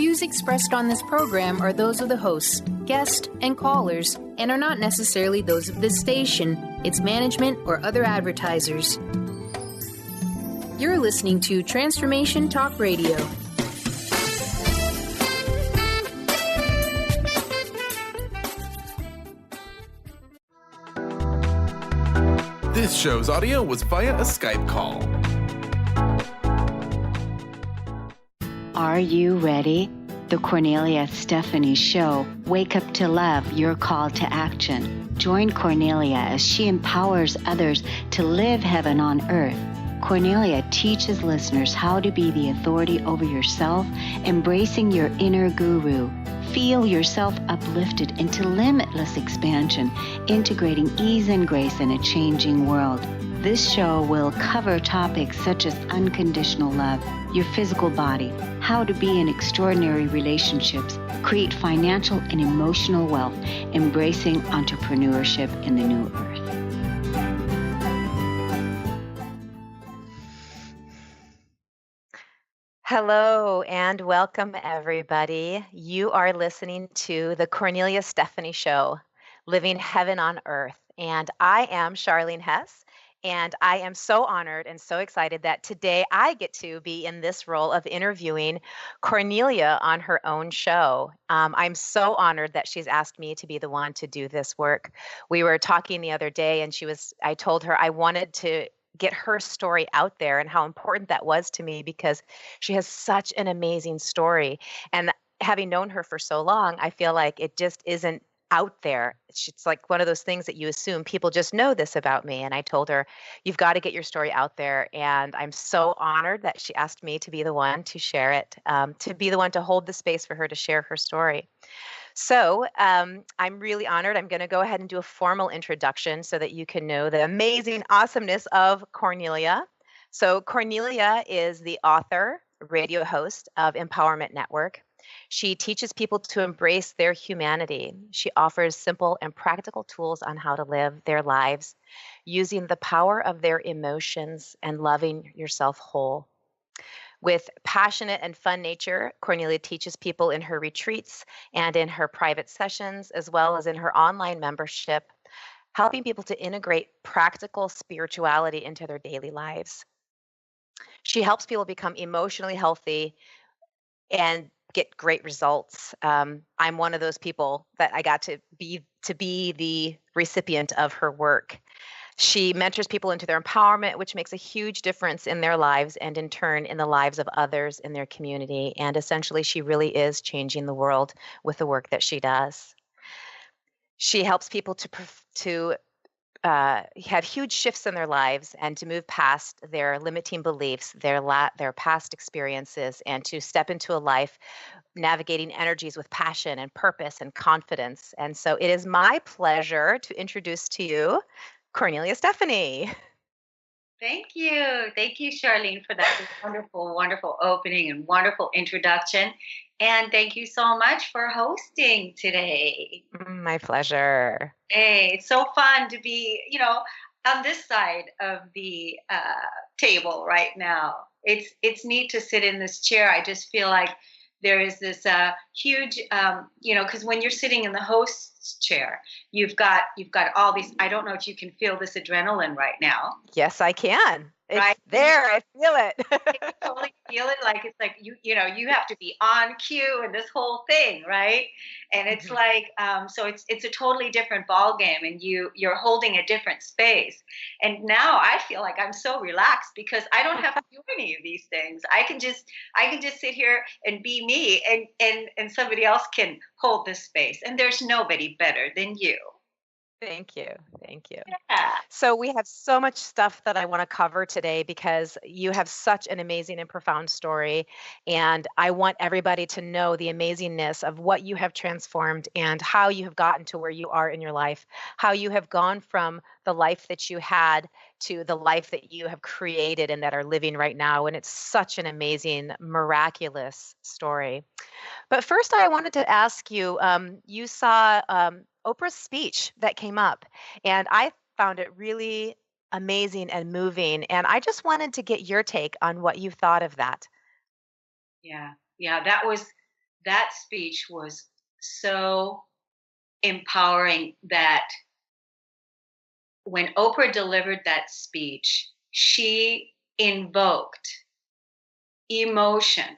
views expressed on this program are those of the hosts, guests, and callers, and are not necessarily those of this station, its management, or other advertisers. You're listening to Transformation Talk Radio. This show's audio was via a Skype call. Are you ready? The Kornelia Stephanie Show. Wake up to love, your call to action. Join Kornelia as she empowers others to live heaven on earth. Kornelia teaches listeners how to be the authority over yourself, embracing your inner guru. Feel yourself uplifted into limitless expansion, integrating ease and grace in a changing world. This show will cover topics such as unconditional love, your physical body, how to be in extraordinary relationships, create financial and emotional wealth, embracing entrepreneurship in the new earth. Hello and welcome, everybody. You are listening to the Kornelia Stephanie Show, Living Heaven on Earth. And I am Charlene Hess, and I am so honored and so excited that today I get to be in this role of interviewing Kornelia on her own show. I'm so honored that she's asked me to be the one to do this work. We were talking the other day, and I told her I wanted to get her story out there and how important that was to me because she has such an amazing story. And having known her for so long, I feel like it just isn't out there. It's like one of those things that you assume people just know this about me. And I told her, you've got to get your story out there. And I'm so honored that she asked me to be the one to share it, to be the one to hold the space for her to share her story. So I'm really honored. I'm going to go ahead and do a formal introduction so that you can know the amazing awesomeness of Kornelia. So Kornelia is the author, radio host of Empowerment Network. She teaches people to embrace their humanity. She offers simple and practical tools on how to live their lives using the power of their emotions and loving yourself whole. With passionate and fun nature, Kornelia teaches people in her retreats and in her private sessions, as well as in her online membership, helping people to integrate practical spirituality into their daily lives. She helps people become emotionally healthy and get great results. I'm one of those people that I got to be the recipient of her work. She mentors people into their empowerment, which makes a huge difference in their lives and in turn in the lives of others in their community. And essentially, she really is changing the world with the work that she does. She helps people to have huge shifts in their lives and to move past their limiting beliefs, their past experiences, and to step into a life navigating energies with passion and purpose and confidence. And so it is my pleasure to introduce to you Kornelia Stephanie. Thank you. Thank you, Charlene, for that wonderful, wonderful opening and wonderful introduction. And thank you so much for hosting today. My pleasure. Hey, it's so fun to be, on this side of the table right now. It's neat to sit in this chair. I just feel like there is this huge, because when you're sitting in the host's chair, you've got all these. I don't know if you can feel this adrenaline right now. Yes, I can. It's right there. I feel it. I totally feel it. Like it's like you have to be on cue and this whole thing, right? And it's like so it's a totally different ball game, and you're holding a different space. And now I feel like I'm so relaxed because I don't have to do any of these things. I can just sit here and be me, and somebody else can hold this space. And there's nobody better than you. Thank you. Thank you. Yeah. So we have so much stuff that I want to cover today because you have such an amazing and profound story. And I want everybody to know the amazingness of what you have transformed and how you have gotten to where you are in your life, how you have gone from the life that you had to the life that you have created and that are living right now. And it's such an amazing, miraculous story. But first, I wanted to ask you, you saw Oprah's speech that came up, and I found it really amazing and moving. And I just wanted to get your take on what you thought of that. Yeah, that was that speech was so empowering that when Oprah delivered that speech, she invoked emotion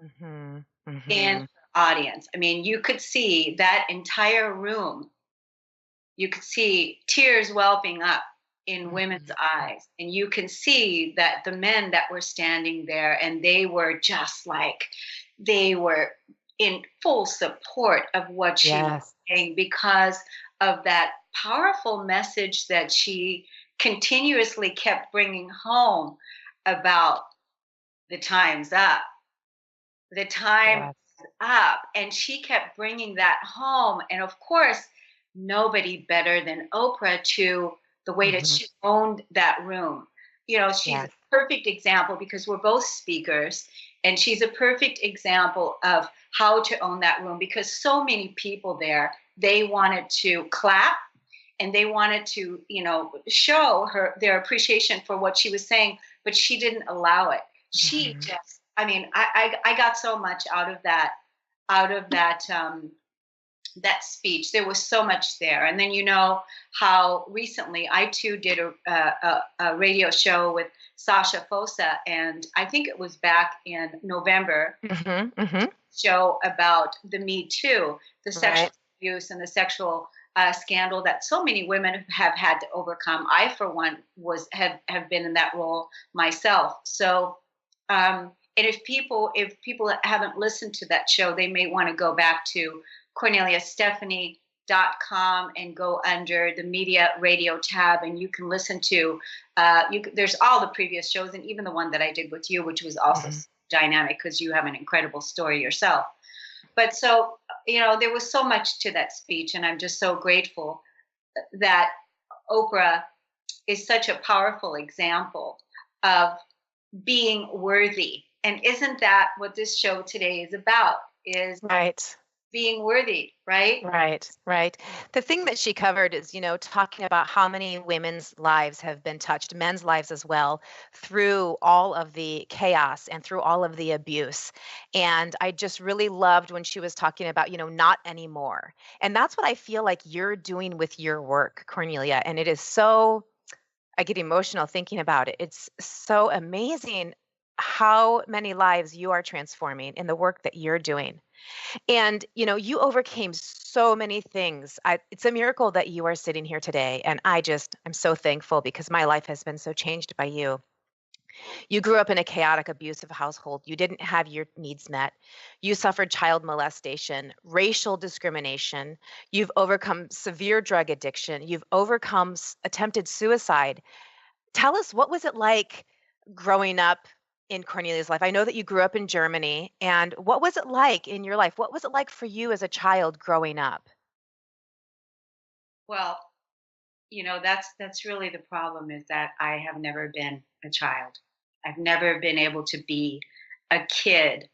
Mm-hmm. in Mm-hmm. her audience. I mean, you could see that entire room, you could see tears welling up in women's eyes. And you can see that the men that were standing there, and they were just like, they were in full support of what she was Yes. saying because of that powerful message that she continuously kept bringing home about the time's up. The time Yes. is up. And she kept bringing that home. And of course, nobody better than Oprah to the way that Mm-hmm. she owned that room. You know, she's a Yes. perfect example because we're both speakers. And she's a perfect example of how to own that room because so many people there, they wanted to clap and they wanted to, you know, show her their appreciation for what she was saying, but she didn't allow it. She Mm-hmm. just, I mean, I got so much out of that speech. There was so much there. And then you know how recently I too did a radio show with Sasha Fosa, and I think it was back in November, Mm-hmm. Mm-hmm. show about the Me Too, the sexual Right. abuse and the sexual scandal that so many women have had to overcome. I, for one, have been in that role myself. So, and if people haven't listened to that show, they may want to go back to CorneliaStephanie.com and go under the media radio tab, and you can listen to. There's all the previous shows, and even the one that I did with you, which was also Mm-hmm. dynamic because you have an incredible story yourself. But so, you know, there was so much to that speech, and I'm just so grateful that Oprah is such a powerful example of being worthy. And isn't that what this show today is about? Is Right. being worthy, right? Right, right. The thing that she covered is, talking about how many women's lives have been touched, men's lives as well, through all of the chaos and through all of the abuse. And I just really loved when she was talking about, not anymore. And that's what I feel like you're doing with your work, Cornelia. And it is so, I get emotional thinking about it. It's so amazing how many lives you are transforming in the work that you're doing. And you overcame so many things. It's a miracle that you are sitting here today. And I'm so thankful because my life has been so changed by you. You grew up in a chaotic, abusive household. You didn't have your needs met. You suffered child molestation, racial discrimination. You've overcome severe drug addiction. You've overcome attempted suicide. Tell us, what was it like growing up in Cornelia's life? I know that you grew up in Germany, and what was it like in your life? What was it like for you as a child growing up? Well, you know, that's really the problem is that I have never been a child. I've never been able to be a kid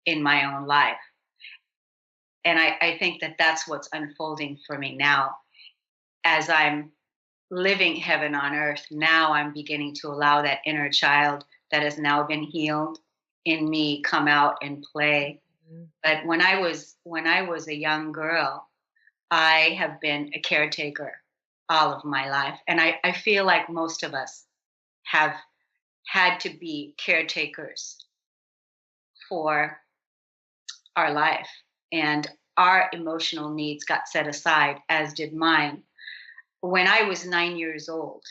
in my own life. And I think that that's what's unfolding for me now as I'm living heaven on earth. Now I'm beginning to allow that inner child that has now been healed in me come out and play. Mhm. But when I was a young girl, I have been a caretaker all of my life. And I feel like most of us have had to be caretakers for our life. And our emotional needs got set aside, as did mine. When I was 9 years old,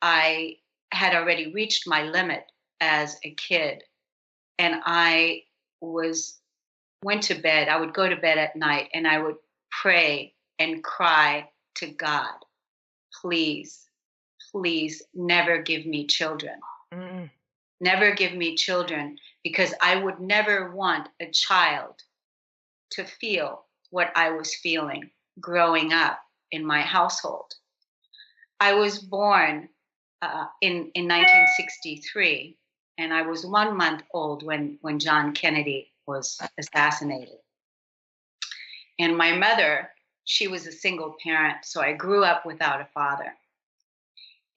I had already reached my limit as a kid. And I was went to bed. I would go to bed at night and I would pray and cry to God, please, please never give me children. Mm. Never give me children because I would never want a child to feel what I was feeling growing up in my household. I was born in 1963, and I was 1 month old when John Kennedy was assassinated. And my mother, she was a single parent, so I grew up without a father.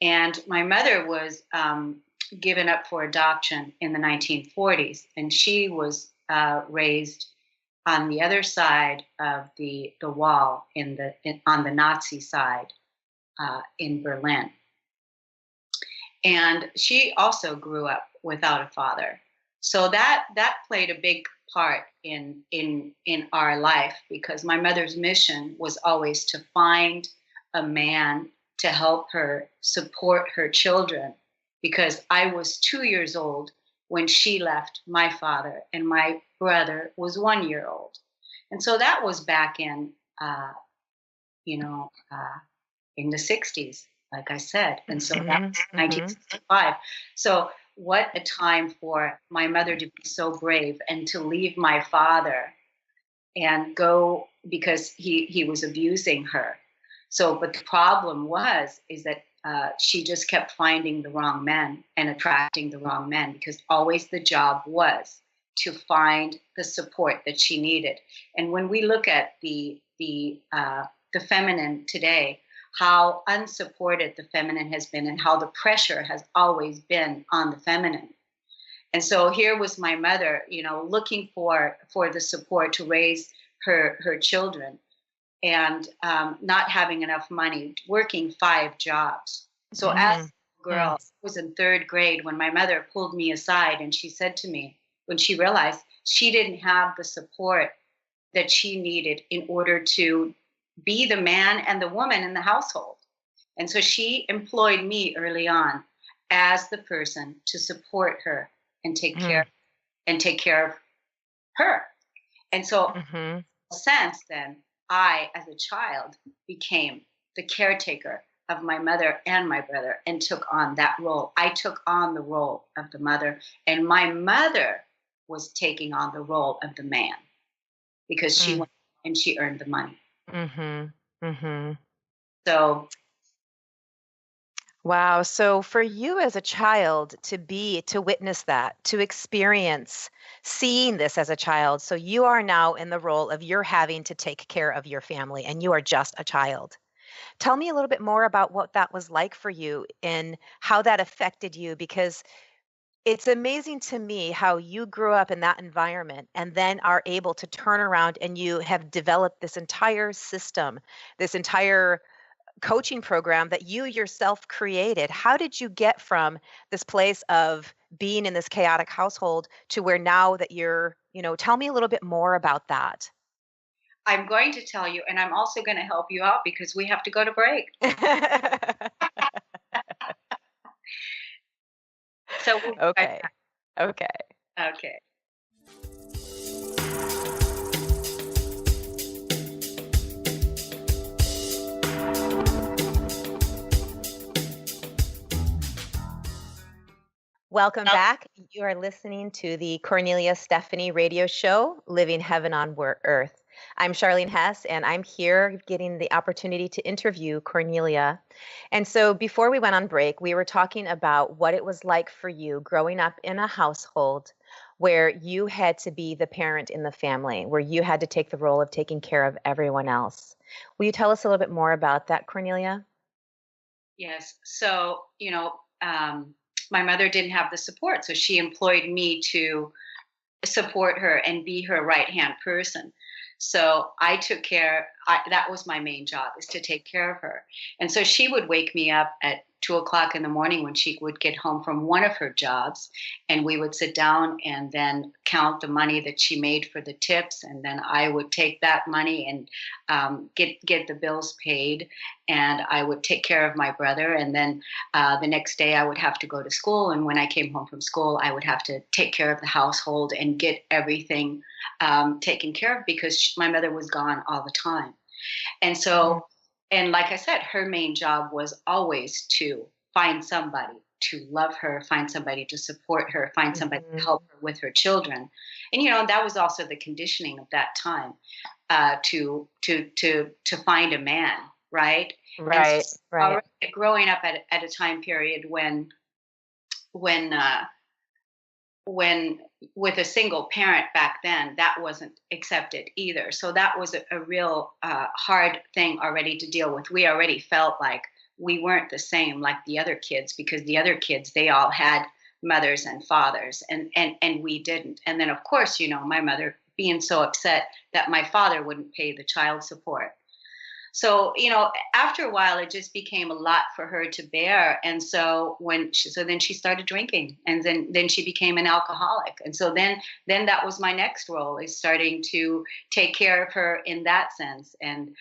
And my mother was given up for adoption in the 1940s, and she was raised on the other side of the wall on the Nazi side in Berlin. And she also grew up without a father. So that played a big part in our life, because my mother's mission was always to find a man to help her support her children, because I was 2 years old when she left my father, and my brother was 1 year old. And so that was back in, in the 60s, like I said. And so that was 1965. So what a time for my mother to be so brave and to leave my father and go, because he was abusing her. So, but the problem is that she just kept finding the wrong men and attracting the wrong men, because always the job was to find the support that she needed. And when we look at the feminine today, how unsupported the feminine has been, and how the pressure has always been on the feminine. And so here was my mother, looking for the support to raise her children, and not having enough money, working 5 jobs. So as a girl, I was in 3rd grade when my mother pulled me aside, and she said to me, when she realized she didn't have the support that she needed in order to be the man and the woman in the household. And so she employed me early on as the person to support her and take care of her. And so in a sense, then I, as a child, became the caretaker of my mother and my brother, and took on that role. I took on the role of the mother, and my mother was taking on the role of the man, because she went and she earned the money. So, wow. So for you as a child to witness that, to experience seeing this as a child, so you are now in the role of you're having to take care of your family, and you are just a child. Tell me a little bit more about what that was like for you and how that affected you, because it's amazing to me how you grew up in that environment and then are able to turn around, and you have developed this entire system, this entire coaching program that you yourself created. How did you get from this place of being in this chaotic household to where now that you're, tell me a little bit more about that. I'm going to tell you, and I'm also going to help you out, because we have to go to break. So Okay. Welcome back. You are listening to the Kornelia Stephanie Radio Show, Living Heaven on Earth. I'm Charlene Hess, and I'm here getting the opportunity to interview Kornelia. And so before we went on break, we were talking about what it was like for you growing up in a household where you had to be the parent in the family, where you had to take the role of taking care of everyone else. Will you tell us a little bit more about that, Kornelia? Yes. So, my mother didn't have the support, so she employed me to support her and be her right-hand person. So I took care, that was my main job, is to take care of her. And so she would wake me up at 2:00 in the morning when she would get home from one of her jobs, and we would sit down and then count the money that she made for the tips, and then I would take that money and get the bills paid, and I would take care of my brother, and then the next day I would have to go to school, and when I came home from school I would have to take care of the household and get everything taken care of, because my mother was gone all the time. And so, and like I said, her main job was always to find somebody to love her, find somebody to support her, find somebody to help her with her children. And, that was also the conditioning of that time, to find a man, right? Right, so, right. Growing up at a time period when with a single parent back then, that wasn't accepted either. So that was a real hard thing already to deal with. We already felt like we weren't the same like the other kids, because the other kids, they all had mothers and fathers, and we didn't. And then, of course, my mother being so upset that my father wouldn't pay the child support. So, after a while, it just became a lot for her to bear. And so then she started drinking, and then she became an alcoholic. And so then that was my next role, is starting to take care of her in that sense, and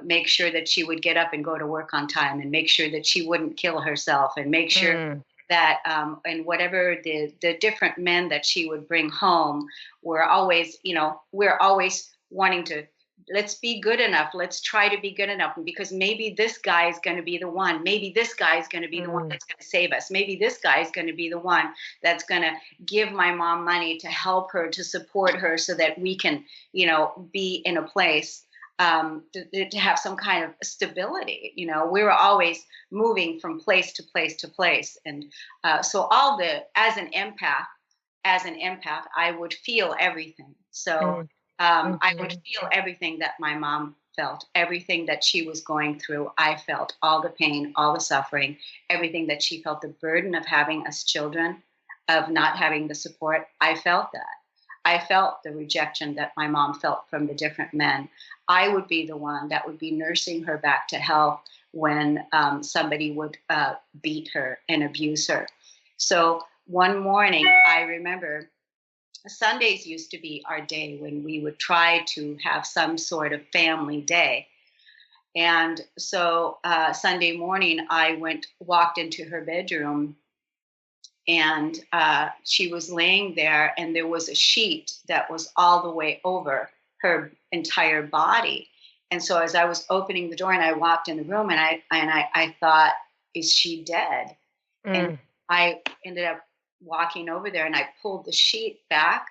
make sure that she would get up and go to work on time, and make sure that she wouldn't kill herself, and make sure that and whatever the different men that she would bring home we're always wanting to, let's be good enough. Let's try to be good enough, because maybe this guy is going to be the one. Maybe this guy is going to be the one that's going to save us. Maybe this guy is going to be the one that's going to give my mom money to help her, to support her, so that we can, be in a place to have some kind of stability. We were always moving from place to place to place. And so as an empath, I would feel everything. So I would feel everything that my mom felt, everything that she was going through. I felt all the pain, all the suffering, everything that she felt, the burden of having us children, of not having the support. I felt that. I felt the rejection that my mom felt from the different men. I would be the one that would be nursing her back to health when somebody would beat her and abuse her. So one morning, I remember, Sundays used to be our day when we would try to have some sort of family day. And so Sunday morning, I walked into her bedroom, and she was laying there, and there was a sheet that was all the way over her entire body. And so as I was opening the door and I walked in the room, and I thought, is she dead? And I ended up walking over there, and I pulled the sheet back,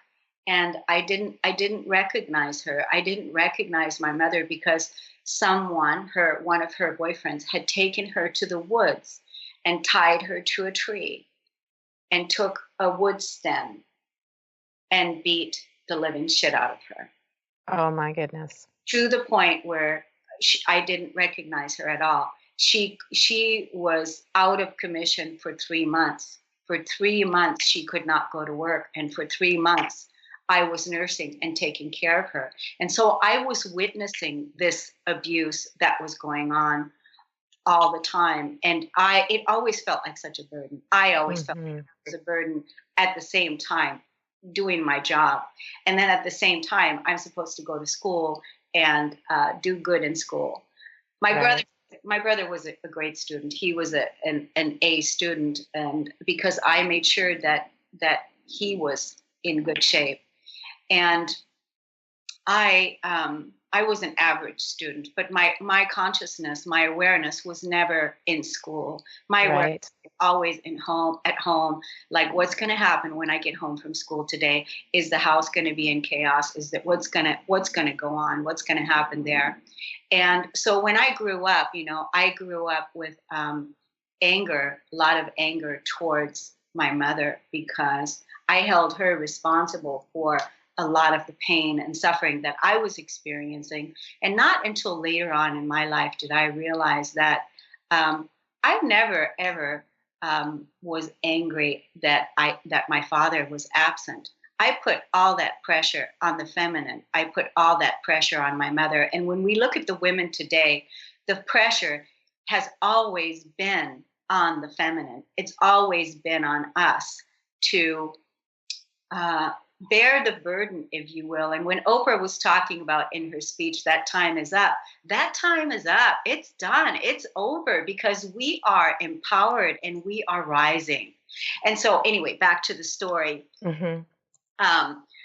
and I didn't recognize her. I didn't recognize my mother, because one of her boyfriends had taken her to the woods and tied her to a tree and took a wood stem and beat the living shit out of her. Oh my goodness. To the point where I didn't recognize her at all. She was out of commission for 3 months. For 3 months, she could not go to work. And for 3 months, I was nursing and taking care of her. And so I was witnessing this abuse that was going on all the time. And it always felt like such a burden. I always felt like it was a burden, at the same time doing my job. And then at the same time, I'm supposed to go to school and do good in school. My brother was a great student. He was an A student, and because I made sure that he was in good shape. And I was an average student, but my consciousness, my awareness was never in school. My awareness was always at home. Like, what's going to happen when I get home from school today? Is the house going to be in chaos? Is that what's going to go on? What's going to happen there? And so when I grew up, I grew up with anger, a lot of anger towards my mother, because I held her responsible for a lot of the pain and suffering that I was experiencing. And not until later on in my life did I realize that I never, ever was angry that my father was absent. I put all that pressure on the feminine. I put all that pressure on my mother. And when we look at the women today, the pressure has always been on the feminine. It's always been on us to bear the burden, if you will. And when Oprah was talking about in her speech, that time is up. That time is up. It's done. It's over, because we are empowered and we are rising. And so anyway, back to the story.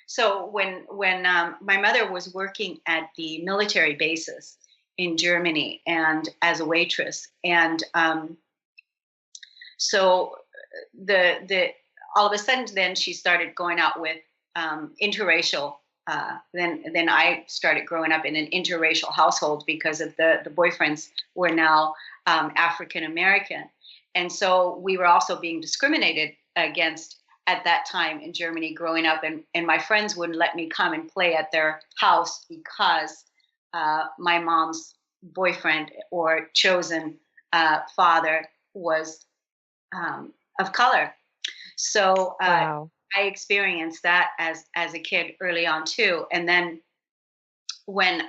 So when my mother was working at the military bases in Germany and as a waitress, and so all of a sudden then she started going out with interracial. Then I started growing up in an interracial household, because of the boyfriends were now African American, and so we were also being discriminated against at that time in Germany growing up, and my friends wouldn't let me come and play at their house because my mom's boyfriend or chosen father was of color. So wow. I experienced that as a kid early on too. And then when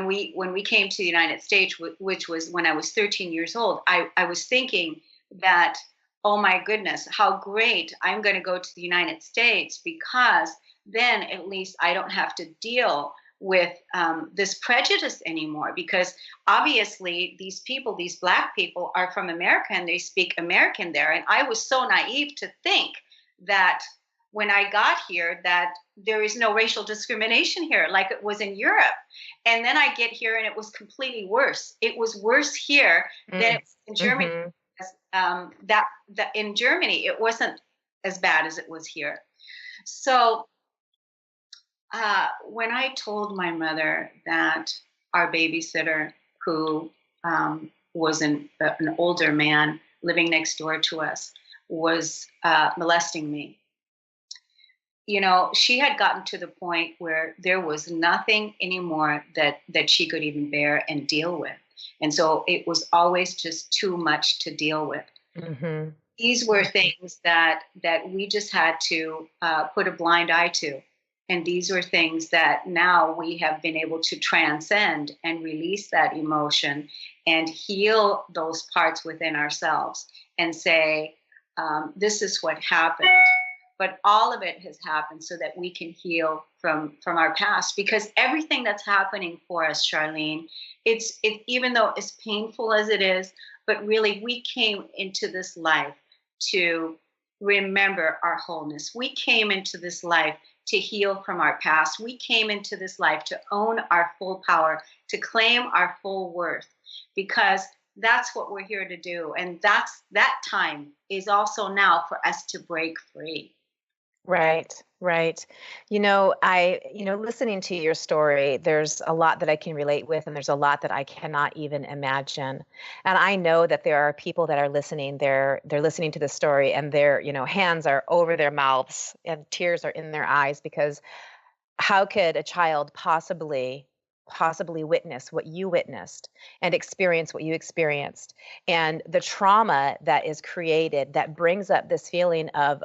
we came to the United States, which was when I was 13 years old, I was thinking that, oh my goodness, how great, I'm going to go to the United States, because then at least I don't have to deal with this prejudice anymore, because obviously these people, these Black people, are from America and they speak American there. And I was so naive to think that when I got here, that there is no racial discrimination here like it was in Europe. And then I get here and it was completely worse. It was worse here than it was in Germany. Mm-hmm. That in Germany, it wasn't as bad as it was here. So when I told my mother that our babysitter, who was an older man living next door to us, was molesting me, she had gotten to the point where there was nothing anymore that she could even bear and deal with. And so it was always just too much to deal with. Mm-hmm. These were things that we just had to put a blind eye to. And these were things that now we have been able to transcend and release that emotion and heal those parts within ourselves and say, this is what happened. But all of it has happened so that we can heal from our past, because everything that's happening for us, Charlene, it's even though as painful as it is, but really we came into this life to remember our wholeness. We came into this life to heal from our past. We came into this life to own our full power, to claim our full worth, because that's what we're here to do. And that time is also now for us to break free. Right, right. Listening to your story, there's a lot that I can relate with, and there's a lot that I cannot even imagine. And I know that there are people that are listening, they're listening to the story, and their, hands are over their mouths and tears are in their eyes, because how could a child possibly witness what you witnessed and experience what you experienced, and the trauma that is created that brings up this feeling of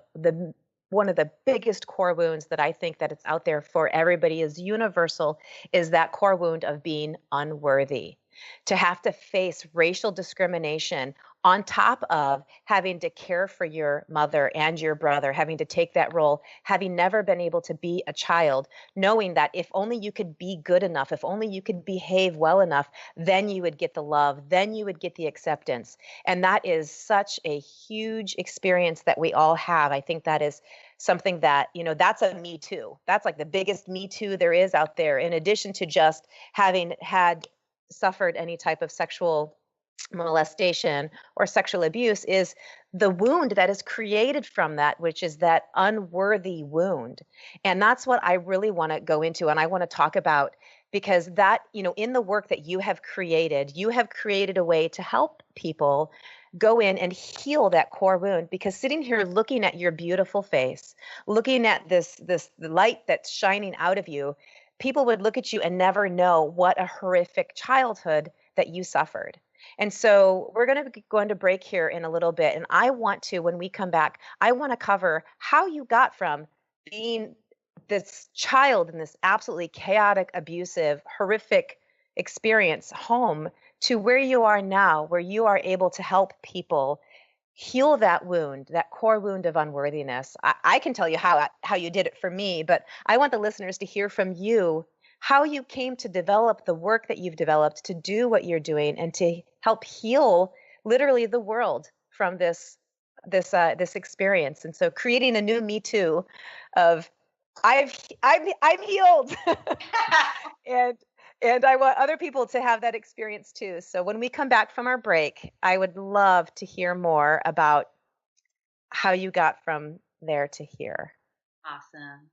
one of the biggest core wounds that I think that it's out there for everybody is universal, is that core wound of being unworthy. To have to face racial discrimination on top of having to care for your mother and your brother, having to take that role, having never been able to be a child, knowing that if only you could be good enough, if only you could behave well enough, then you would get the love, then you would get the acceptance. And that is such a huge experience that we all have. I think that is something that, that's a Me Too. That's like the biggest Me Too there is out there, in addition to just having suffered any type of sexual molestation or sexual abuse, is the wound that is created from that, which is that unworthy wound. And that's what I really want to go into and I want to talk about, because that, in the work that you have created a way to help people go in and heal that core wound. Because sitting here looking at your beautiful face, looking at the light that's shining out of you, people would look at you and never know what a horrific childhood that you suffered. And so we're going to go into break here in a little bit. And I want to, when we come back, I want to cover how you got from being this child in this absolutely chaotic, abusive, horrific experience home to where you are now, where you are able to help people heal that wound, that core wound of unworthiness. I can tell you how you did it for me, but I want the listeners to hear from you how you came to develop the work that you've developed, to do what you're doing, and to help heal literally the world from this experience. And so creating a new Me Too of I'm healed. And I want other people to have that experience too. So when we come back from our break, I would love to hear more about how you got from there to here. Awesome.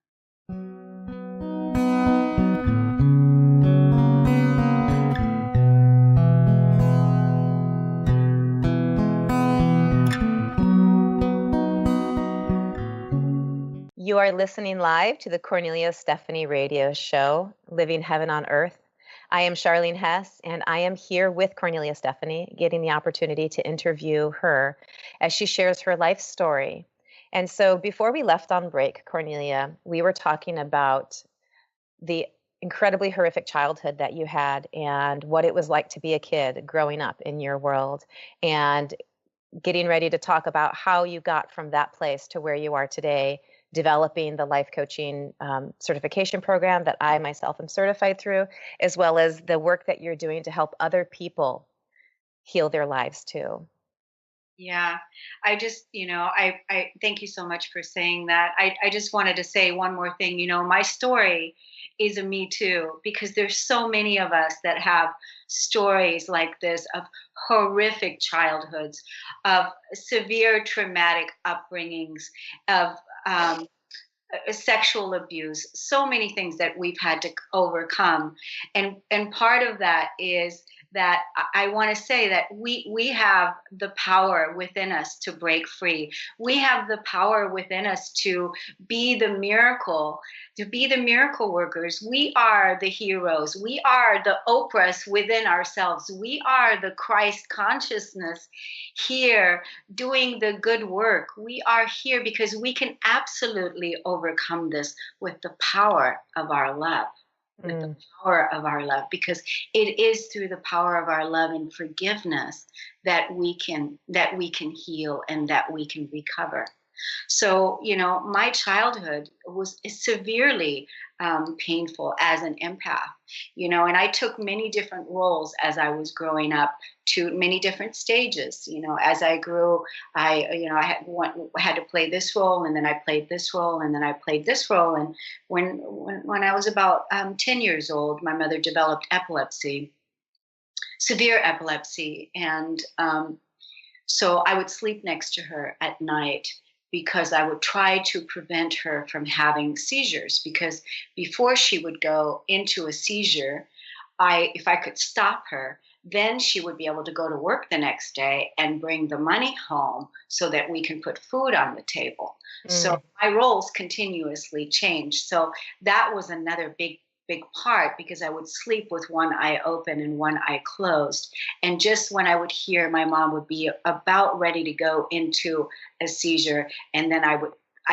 You are listening live to the Kornelia Stephanie Radio Show, Living Heaven on Earth. I am Charlene Hess, and I am here with Kornelia Stephanie, getting the opportunity to interview her as she shares her life story. And so before we left on break, Cornelia, we were talking about the incredibly horrific childhood that you had and what it was like to be a kid growing up in your world, and getting ready to talk about how you got from that place to where you are today, developing the life coaching certification program that I myself am certified through, as well as the work that you're doing to help other people heal their lives too. Yeah, I just, I thank you so much for saying that. I just wanted to say one more thing. My story is a me too, because there's so many of us that have stories like this of horrific childhoods, of severe traumatic upbringings, of sexual abuse, so many things that we've had to overcome. And part of that is that I want to say that we have the power within us to break free. We have the power within us to be the miracle, workers. We are the heroes. We are the Oprahs within ourselves. We are the Christ consciousness here doing the good work. We are here because we can absolutely overcome this with the power of our love. With the power of our love, because it is through the power of our love and forgiveness that we can heal and that we can recover. So, my childhood was severely painful as an empath, and I took many different roles as I was growing up, to many different stages. As I grew, I had to play this role, and then I played this role, and then I played this role. And when I was about 10 years old, my mother developed epilepsy, severe epilepsy, and so I would sleep next to her at night, because I would try to prevent her from having seizures. Because before she would go into a seizure, if I could stop her, then she would be able to go to work the next day and bring the money home so that we can put food on the table. So my roles continuously changed. So that was another big part, because I would sleep with one eye open and one eye closed. And just when I would hear my mom would be about ready to go into a seizure, and then I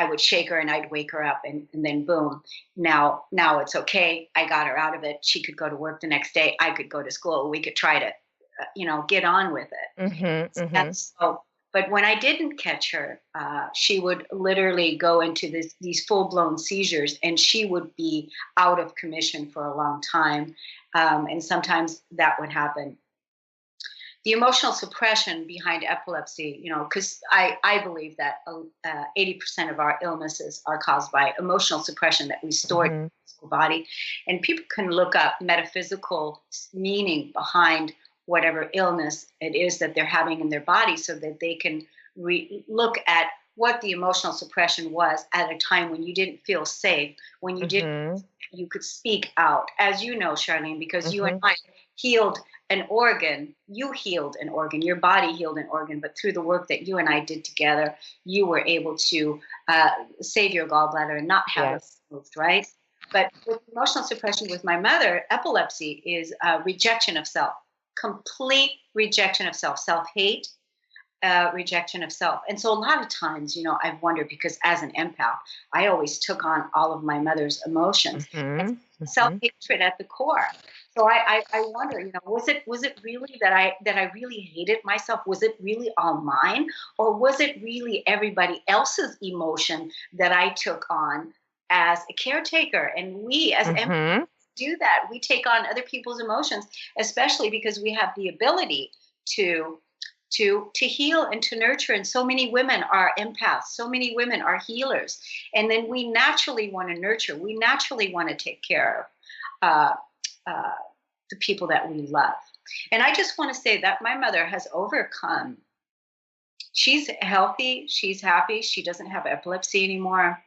would shake her and I'd wake her up, and then boom, now it's okay. I got her out of it. She could go to work the next day. I could go to school. We could try to, get on with it. So, but when I didn't catch her, she would literally go into these full-blown seizures, and she would be out of commission for a long time. And sometimes that would happen. The emotional suppression behind epilepsy, because I believe that 80% of our illnesses are caused by emotional suppression that we store in the physical body. And people can look up metaphysical meaning behind whatever illness it is that they're having in their body, so that they can look at what the emotional suppression was at a time when you didn't feel safe, when you didn't, you could speak out. As you know, Charlene, because you and I healed an organ, your body healed an organ, but through the work that you and I did together, you were able to save your gallbladder and not have it removed, right? But with emotional suppression with my mother, epilepsy is rejection of self. Complete rejection of self, self-hate, rejection of self. And so a lot of times, I've wondered, because as an empath, I always took on all of my mother's emotions, self-hatred at the core. So I wonder, was it really that I really hated myself? Was it really all mine? Or was it really everybody else's emotion that I took on as a caretaker? And we as empaths do that. We take on other people's emotions, especially because we have the ability to heal and to nurture. And so many women are empaths. So many women are healers. And then we naturally want to nurture. We naturally want to take care of the people that we love. And I just want to say that my mother has overcome. She's healthy. She's happy. She doesn't have epilepsy anymore.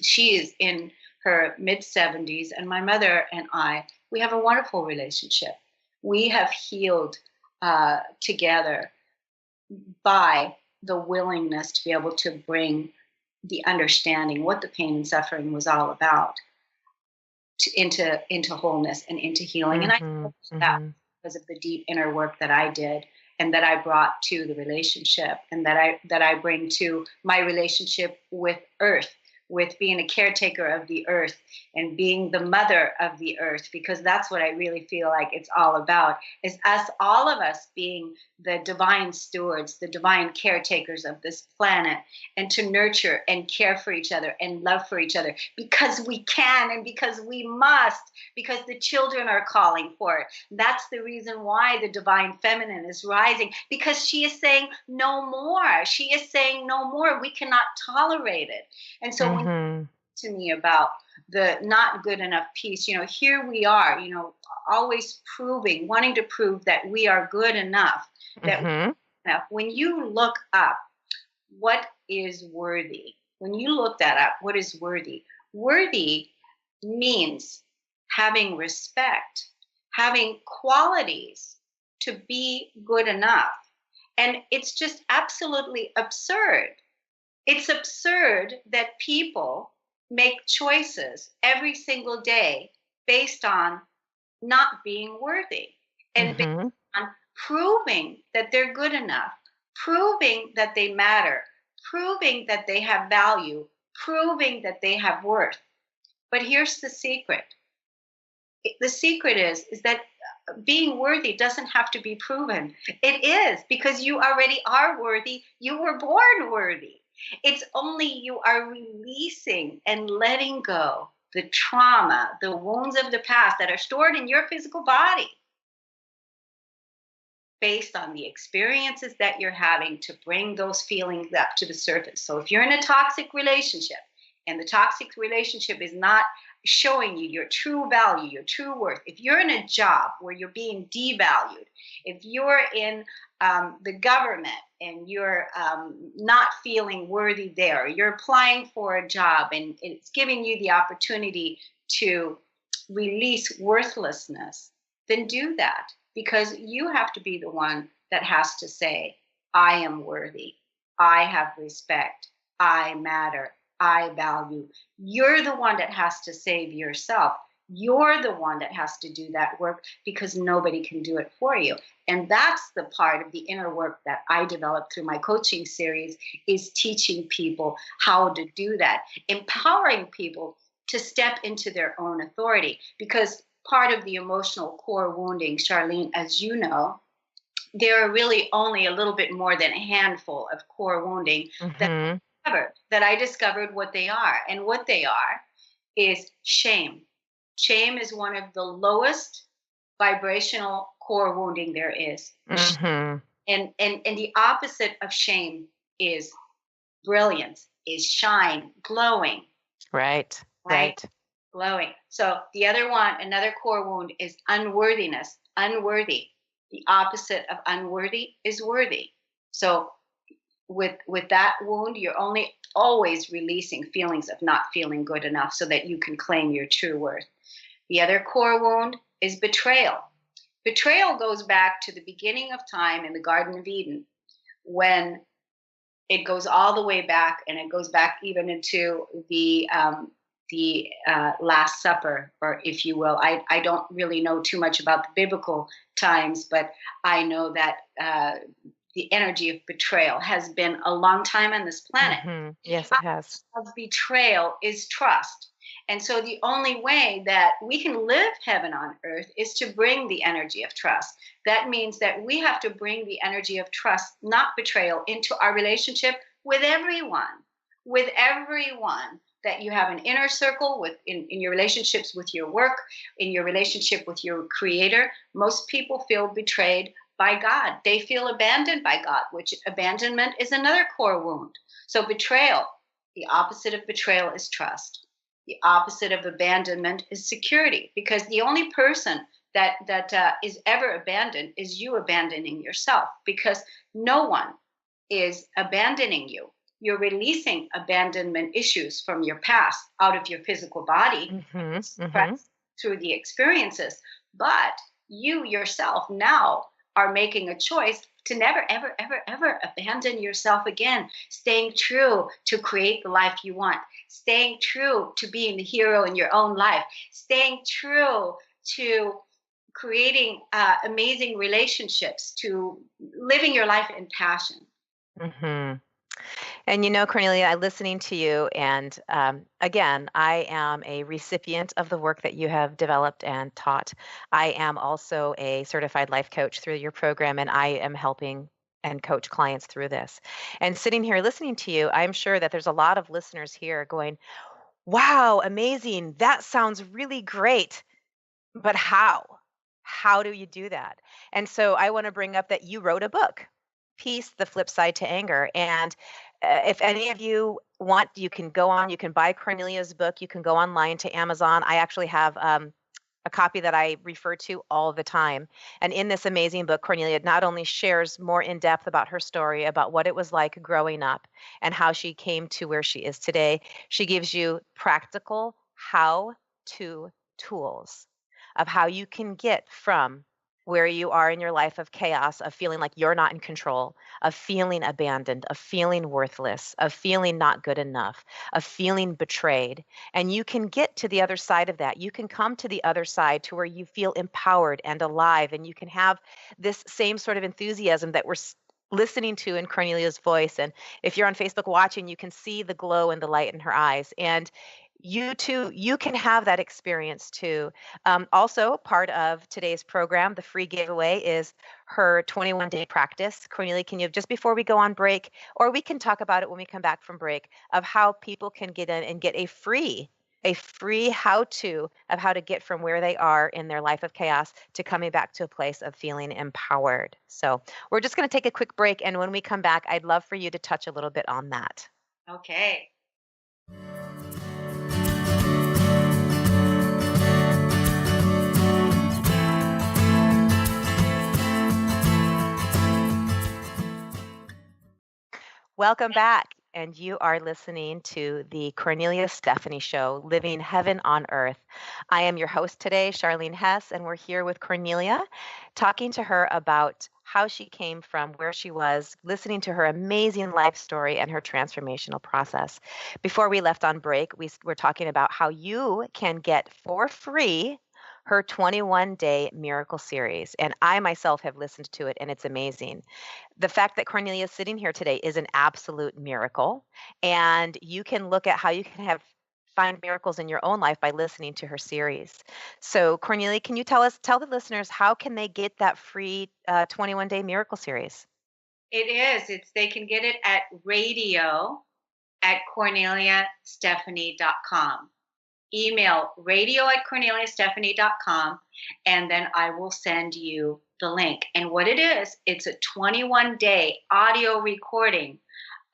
She is in her mid-70s, and my mother and I, we have a wonderful relationship. We have healed together by the willingness to be able to bring the understanding, what the pain and suffering was all about, into wholeness and into healing. And I know that because of the deep inner work that I did. and that I brought to the relationship, and that I bring to my relationship with Earth, with being a caretaker of the earth and being the mother of the earth, because that's what I really feel like it's all about, is us, all of us being the divine stewards, the divine caretakers of this planet, and to nurture and care for each other and love for each other, because we can and because we must, because the children are calling for it. That's the reason why the divine feminine is rising, because she is saying no more. She is saying no more. We cannot tolerate it. And so when to me about the not good enough piece, here we are, always proving, wanting to prove that we are good enough, that we're enough. When you look up what is worthy, when you look that up, what is worthy? Worthy means having respect, having qualities to be good enough. And it's just absolutely absurd. It's absurd that people make choices every single day based on not being worthy and based on proving that they're good enough, proving that they matter, proving that they have value, proving that they have worth. But here's the secret. The secret is that being worthy doesn't have to be proven. It is, because you already are worthy. You were born worthy. It's only you are releasing and letting go the trauma, the wounds of the past that are stored in your physical body based on the experiences that you're having, to bring those feelings up to the surface. So if you're in a toxic relationship and the toxic relationship is not showing you your true value, your true worth, if you're in a job where you're being devalued, if you're in the government and you're not feeling worthy there, you're applying for a job and it's giving you the opportunity to release worthlessness, then do that, because you have to be the one that has to say, I am worthy, I have respect, I matter, I value. You're the one that has to save yourself. You're the one that has to do that work, because nobody can do it for you. And that's the part of the inner work that I developed through my coaching series, is teaching people how to do that, empowering people to step into their own authority. Because part of the emotional core wounding, Charlene, as you know, there are really only a little bit more than a handful of core wounding that I discovered what they are. And what they are is shame. Shame is one of the lowest vibrational core wounding there is. And the opposite of shame is brilliance, is shine, glowing. Right. Glowing. So the other one, another core wound, is unworthiness, unworthy. The opposite of unworthy is worthy. So with that wound, you're only always releasing feelings of not feeling good enough so that you can claim your true worth. The other core wound is betrayal. Betrayal goes back to the beginning of time in the Garden of Eden, when it goes all the way back, and it goes back even into the Last Supper, or if you will. I don't really know too much about the biblical times, but I know that the energy of betrayal has been a long time on this planet. Yes, it has. Of betrayal is trust. And so the only way that we can live heaven on earth is to bring the energy of trust. That means that we have to bring the energy of trust, not betrayal, into our relationship with everyone, that you have an inner circle with, in your relationships with your work, in your relationship with your creator. Most people feel betrayed by God. They feel abandoned by God, which abandonment is another core wound. So betrayal, the opposite of betrayal is trust. The opposite of abandonment is security, because the only person that is ever abandoned is you abandoning yourself, because no one is abandoning you. You're releasing abandonment issues from your past out of your physical body through the experiences. But you yourself now are making a choice to never, ever, ever, ever abandon yourself again, staying true to create the life you want, staying true to being the hero in your own life, staying true to creating amazing relationships, to living your life in passion. Mm-hmm. And Cornelia, I'm listening to you, and again, I am a recipient of the work that you have developed and taught. I am also a certified life coach through your program, and I am helping and coach clients through this. And sitting here listening to you, I'm sure that there's a lot of listeners here going, wow, amazing. That sounds really great. But how? How do you do that? And so I want to bring up that you wrote a book, Peace, the Flip Side to Anger. And if any of you want, you can go on, you can buy Cornelia's book. You can go online to Amazon. I actually have a copy that I refer to all the time. And in this amazing book, Cornelia not only shares more in depth about her story, about what it was like growing up and how she came to where she is today, she gives you practical how-to tools of how you can get from where you are in your life of chaos, of feeling like you're not in control, of feeling abandoned, of feeling worthless, of feeling not good enough, of feeling betrayed. And you can get to the other side of that. You can come to the other side to where you feel empowered and alive, and you can have this same sort of enthusiasm that we're listening to in Cornelia's voice. And if you're on Facebook watching, you can see the glow and the light in her eyes. And you too, you can have that experience too. Also, part of today's program, the free giveaway, is her 21-day practice. Cornelia, can you, just before we go on break, or we can talk about it when we come back from break, of how people can get in and get a free how-to of how to get from where they are in their life of chaos to coming back to a place of feeling empowered. So we're just going to take a quick break, and when we come back, I'd love for you to touch a little bit on that. Okay. Welcome back, and you are listening to the Kornelia Stephanie Show, Living Heaven on Earth. I am your host today, Charlene Hess, and we're here with Cornelia, talking to her about how she came from where she was, listening to her amazing life story and her transformational process. Before we left on break, we were talking about how you can get for free her 21-day miracle series. And I myself have listened to it, and it's amazing. The fact that Cornelia is sitting here today is an absolute miracle. And you can look at how you can find miracles in your own life by listening to her series. So Cornelia, can you tell the listeners, how can they get that free 21-day miracle series? They can get it at radio@korneliastephanie.com. Email radio@korneliastephanie.com, and then I will send you the link. And what it is, it's a 21-day audio recording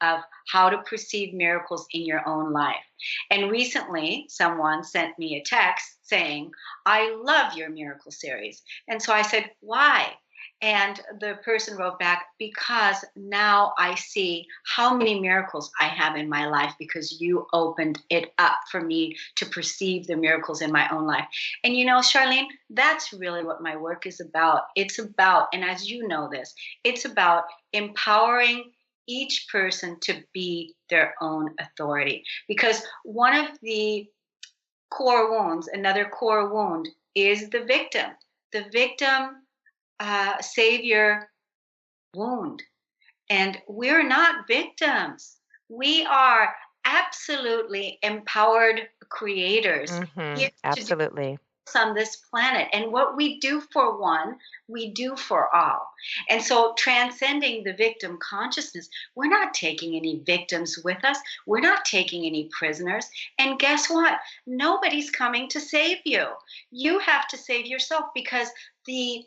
of how to perceive miracles in your own life. And recently, someone sent me a text saying, I love your miracle series. And so I said, why? And the person wrote back, because now I see how many miracles I have in my life because you opened it up for me to perceive the miracles in my own life. And Charlene, that's really what my work is about. It's about, and as you know this, it's about empowering each person to be their own authority. Because one of the core wounds, another core wound, is the victim. The victim savior wound. And we're not victims. We are absolutely empowered creators. Absolutely. On this planet. And what we do for one, we do for all. And so transcending the victim consciousness, we're not taking any victims with us. We're not taking any prisoners. And guess what? Nobody's coming to save you. You have to save yourself, because the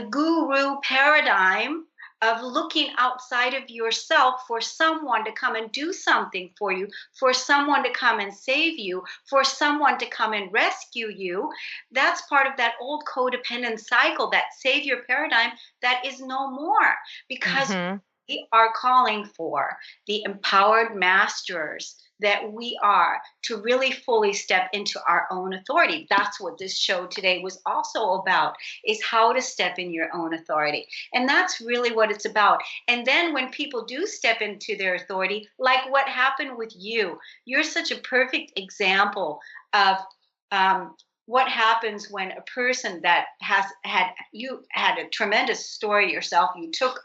guru paradigm of looking outside of yourself for someone to come and do something for you, for someone to come and save you, for someone to come and rescue you, that's part of that old codependent cycle, that savior paradigm that is no more, because we are calling for the empowered masters that we are to really fully step into our own authority. That's what this show today was also about, is how to step in your own authority. And that's really what it's about. And then when people do step into their authority, like what happened with you, you're such a perfect example of what happens when a person that you had a tremendous story yourself,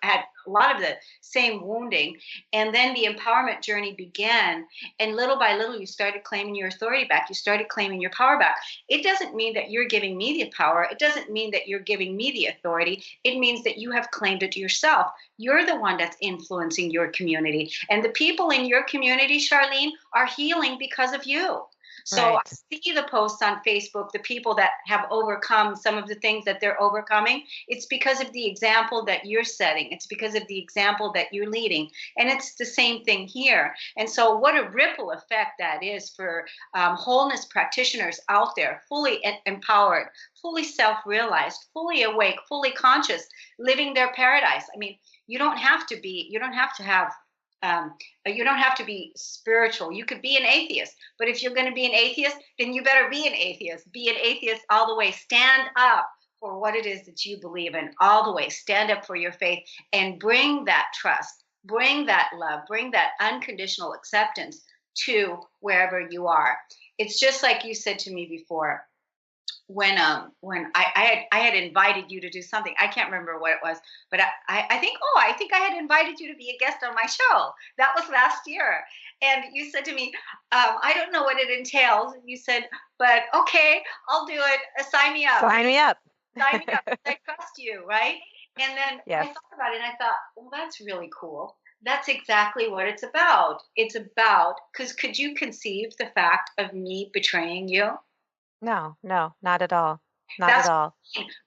had a lot of the same wounding, and then the empowerment journey began, and little by little you started claiming your authority back, you started claiming your power back. It doesn't mean that you're giving me the power, it doesn't mean that you're giving me the authority, it means that you have claimed it yourself. You're the one that's influencing your community, and the people in your community, Charlene, are healing because of you. So Right. I see the posts on Facebook, the people that have overcome some of the things that they're overcoming. It's because of the example that you're setting. It's because of the example that you're leading. And it's the same thing here. And so what a ripple effect that is for wholeness practitioners out there, fully empowered, fully self-realized, fully awake, fully conscious, living their paradise. I mean, you don't have to be spiritual. You could be an atheist, but if you're going to be an atheist, then you better be an atheist. Be an atheist all the way. Stand up for what it is that you believe in all the way. Stand up for your faith and bring that trust, bring that love, bring that unconditional acceptance to wherever you are. It's just like you said to me before, when I had invited you to do something. I can't remember what it was, but I think I had invited you to be a guest on my show. That was last year, and you said to me, I don't know what it entails. You said, but okay, I'll do it. Sign me up. Sign me up. Sign me up. I trust you, right? And then Yes. I thought about it, and I thought, well, that's really cool. That's exactly what it's about. It's about, because could you conceive the fact of me betraying you? No, not at all. Not That's at all.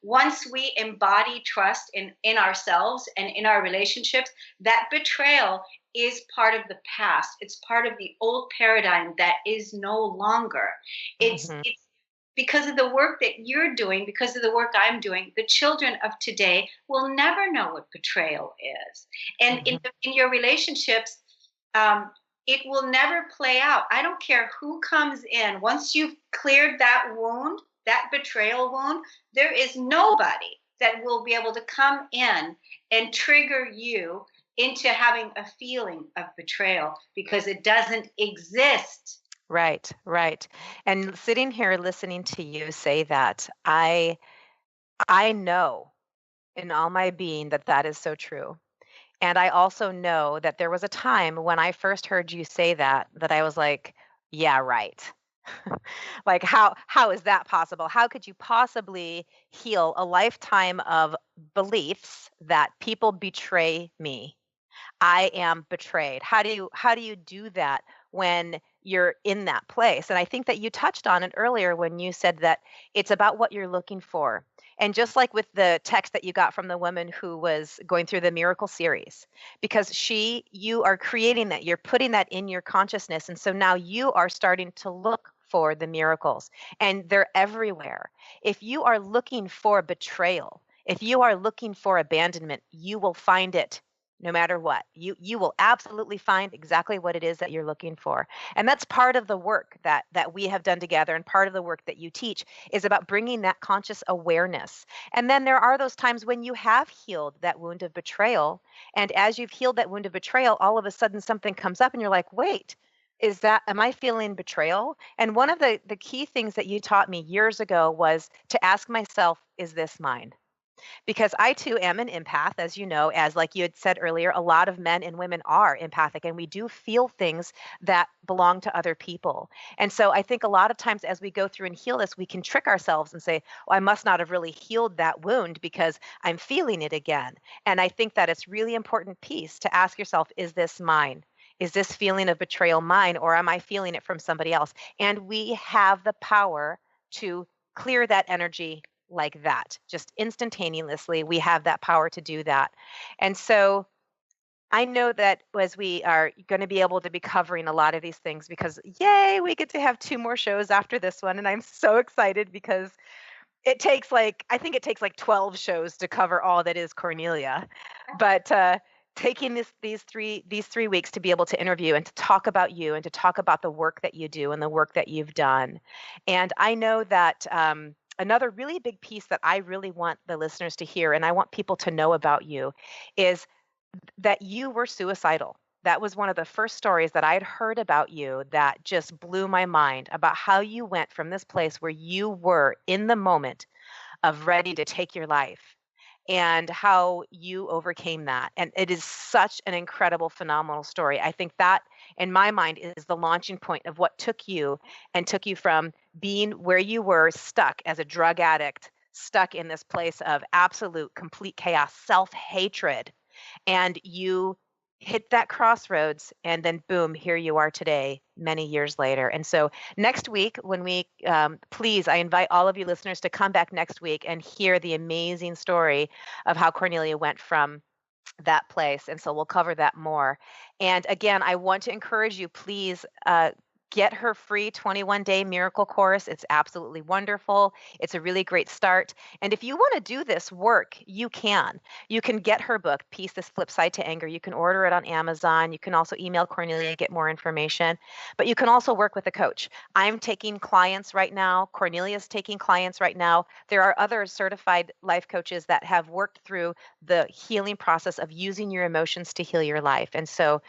once we embody trust in ourselves and in our relationships, that betrayal is part of the past. It's part of the old paradigm that is no longer. Mhm. It's because of the work that you're doing, because of the work I'm doing, the children of today will never know what betrayal is. And in your relationships, um, it will never play out. I don't care who comes in. Once you've cleared that wound, that betrayal wound, there is nobody that will be able to come in and trigger you into having a feeling of betrayal because it doesn't exist. Right, right. And sitting here listening to you say that, I know in all my being that that is so true. And I also know that there was a time when I first heard you say that I was like, yeah, right. Like how is that possible? How could you possibly heal a lifetime of beliefs that people betray me? I am betrayed. How do you do that when you're in that place? And I think that you touched on it earlier when you said that it's about what you're looking for. And just like with the text that you got from the woman who was going through the miracle series, because you are creating that, you're putting that in your consciousness. And so now you are starting to look for the miracles and they're everywhere. If you are looking for betrayal, if you are looking for abandonment, you will find it no matter what. You will absolutely find exactly what it is that you're looking for. And that's part of the work that we have done together, and part of the work that you teach is about bringing that conscious awareness. And then there are those times when you have healed that wound of betrayal, and as you've healed that wound of betrayal, all of a sudden something comes up and you're like, "Wait, am I feeling betrayal?" And one of the key things that you taught me years ago was to ask myself, "Is this mine?" Because I too am an empath, as you know, as like you had said earlier, a lot of men and women are empathic and we do feel things that belong to other people. And so I think a lot of times as we go through and heal this, we can trick ourselves and say, "Well, I must not have really healed that wound because I'm feeling it again." And I think that it's really important piece to ask yourself, is this mine? Is this feeling of betrayal mine, or am I feeling it from somebody else? And we have the power to clear that energy like that, just instantaneously. We have that power to do that. And so I know that as we are going to be able to be covering a lot of these things, because yay, we get to have 2 more shows after this one. And I'm so excited because I think it takes like 12 shows to cover all that is Cornelia. But taking these three weeks to be able to interview and to talk about you and to talk about the work that you do and the work that you've done. And I know that another really big piece that I really want the listeners to hear, and I want people to know about you, is that you were suicidal. that was one of the first stories that I'd heard about you that just blew my mind, about how you went from this place where you were in the moment of ready to take your life and how you overcame that. And it is such an incredible, phenomenal story. I think that, in my mind, is the launching point of what took you from being where you were, stuck as a drug addict, stuck in this place of absolute, complete chaos, self-hatred. And you hit that crossroads, and then boom, here you are today, many years later. And so next week, when we, please, I invite all of you listeners to come back next week and hear the amazing story of how Kornelia went from that place. And so we'll cover that more. And again, I want to encourage you, please, get her free 21-day miracle course. It's absolutely wonderful. It's a really great start. And if you want to do this work, you can. You can get her book, Peace, This Flip Side to Anger. You can order it on Amazon. You can also email Kornelia and get more information. But you can also work with a coach. I'm taking clients right now. Kornelia's taking clients right now. There are other certified life coaches that have worked through the healing process of using your emotions to heal your life. And so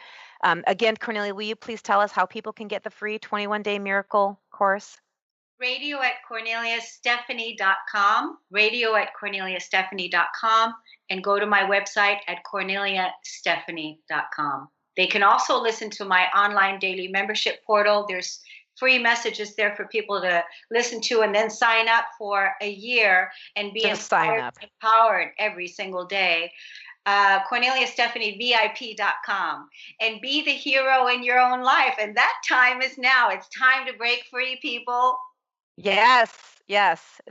again, Kornelia, will you please tell us how people can get the free 21-day miracle course? Radio at KorneliaStephanie.com, radio at KorneliaStephanie.com, and go to my website at KorneliaStephanie.com. They can also listen to my online daily membership portal. There's free messages there for people to listen to, and then sign up for a year and be empowered every single day. KorneliaStephanieVIP.com, and be the hero in your own life. And that time is now. It's time to break free, people. Yes.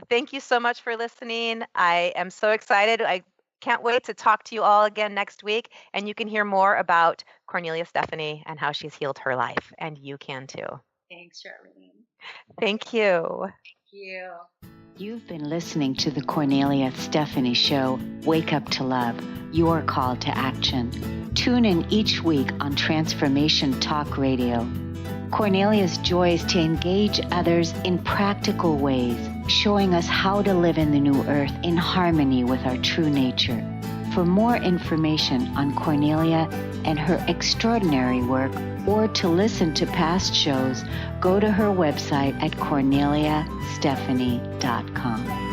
Thank you so much for listening. I am so excited. I can't wait to talk to you all again next week. And you can hear more about Kornelia Stephanie and how she's healed her life. And you can too. Thanks, Charlene. Thank you. Thank you. You've been listening to the Kornelia Stephanie Show, Wake Up to Love, your call to action. Tune in each week on Transformation Talk Radio. Kornelia's joy is to engage others in practical ways, showing us how to live in the new earth in harmony with our true nature. For more information on Kornelia and her extraordinary work, or to listen to past shows, go to her website at KorneliaStephanie.com.